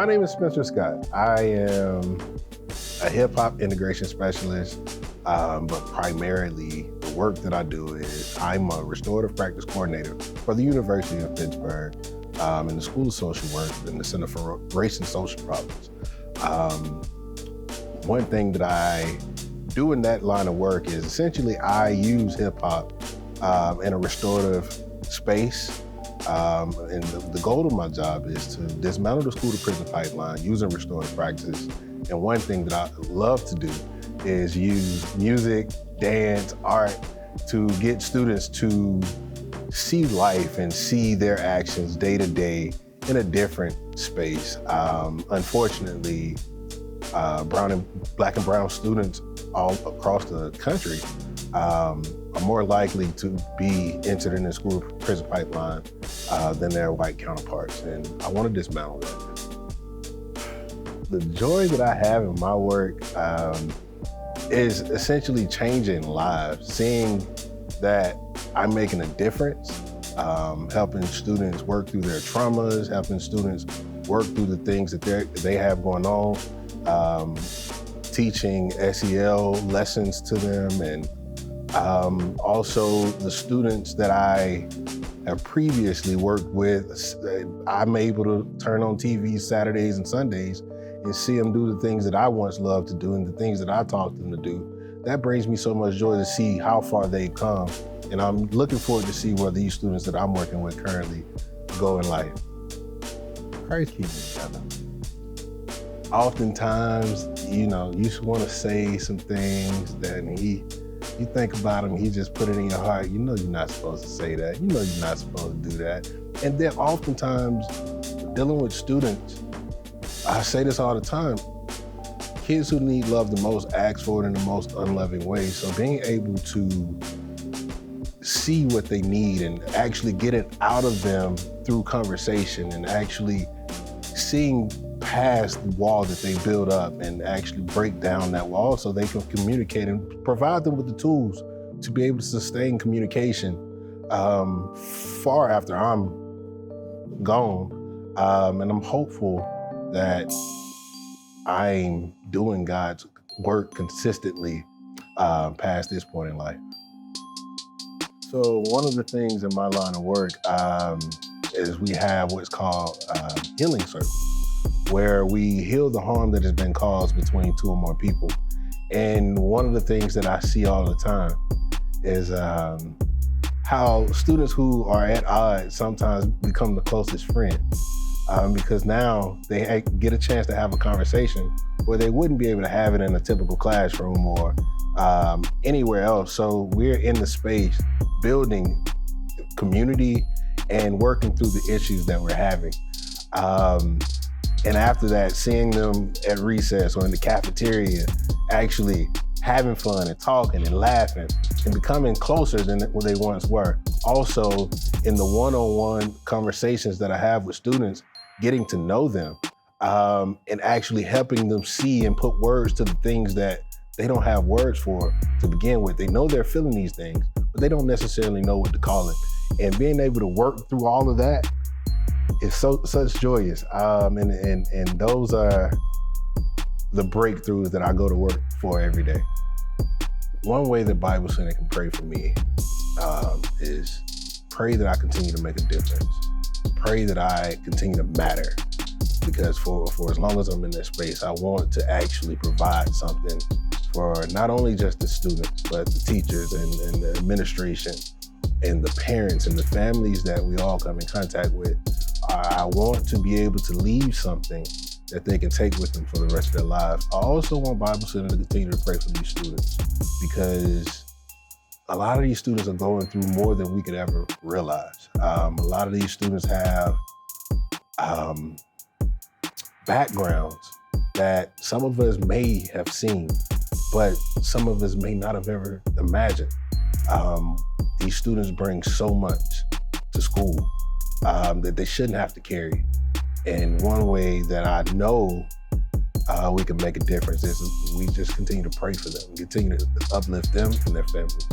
My name is Spencer Scott. I am a hip hop integration specialist, but primarily the work that I do is I'm a restorative practice coordinator for the University of Pittsburgh in the School of Social Work and the Center for Race and Social Problems. One thing that I do in that line of work is essentially I use hip hop in a restorative space. And the goal of my job is to dismantle the school to prison pipeline using restorative practices. And one thing that I love to do is use music, dance, art to get students to see life and see their actions day to day in a different space. Unfortunately, Black and brown students all across the country are more likely to be entered in the school prison pipeline than their white counterparts. And I want to dismantle that. The joy that I have in my work is essentially changing lives, seeing that I'm making a difference, helping students work through their traumas, helping students work through the things that they have going on, teaching SEL lessons to them, and also the students that I have previously worked with, I'm able to turn on TV Saturdays and Sundays and see them do the things that I once loved to do and the things that I taught them to do. That brings me so much joy to see how far they've come. And I'm looking forward to see where these students that I'm working with currently go in life. Christ keeps each other. Oftentimes, you want to say some things that you think about him, he just put it in your heart. You know you're not supposed to say that. You know you're not supposed to do that. And then oftentimes, dealing with students, I say this all the time, kids who need love the most ask for it in the most unloving way. So being able to see what they need and actually get it out of them through conversation and actually seeing past the wall that they build up and actually break down that wall so they can communicate and provide them with the tools to be able to sustain communication far after I'm gone. And I'm hopeful that I'm doing God's work consistently past this point in life. So one of the things in my line of work is we have what's called healing circles, where we heal the harm that has been caused between two or more people. And one of the things that I see all the time is how students who are at odds sometimes become the closest friends because now they get a chance to have a conversation where they wouldn't be able to have it in a typical classroom or anywhere else. So we're in the space building community and working through the issues that we're having. And after that, seeing them at recess or in the cafeteria, actually having fun and talking and laughing and becoming closer than what they once were. Also, in the one-on-one conversations that I have with students, getting to know them and actually helping them see and put words to the things that they don't have words for to begin with. They know they're feeling these things, but they don't necessarily know what to call it. And being able to work through all of that, it's such joyous, and those are the breakthroughs that I go to work for every day. One way that Bible Center can pray for me is pray that I continue to make a difference. Pray that I continue to matter, because for as long as I'm in this space, I want to actually provide something for not only just the students, but the teachers and the administration and the parents and the families that we all come in contact with. I want to be able to leave something that they can take with them for the rest of their lives. I also want Bible Center to continue to pray for these students, because a lot of these students are going through more than we could ever realize. A lot of these students have backgrounds that some of us may have seen, but some of us may not have ever imagined. These students bring so much to school that they shouldn't have to carry. And one way that I know we can make a difference is we just continue to pray for them, continue to uplift them and their families.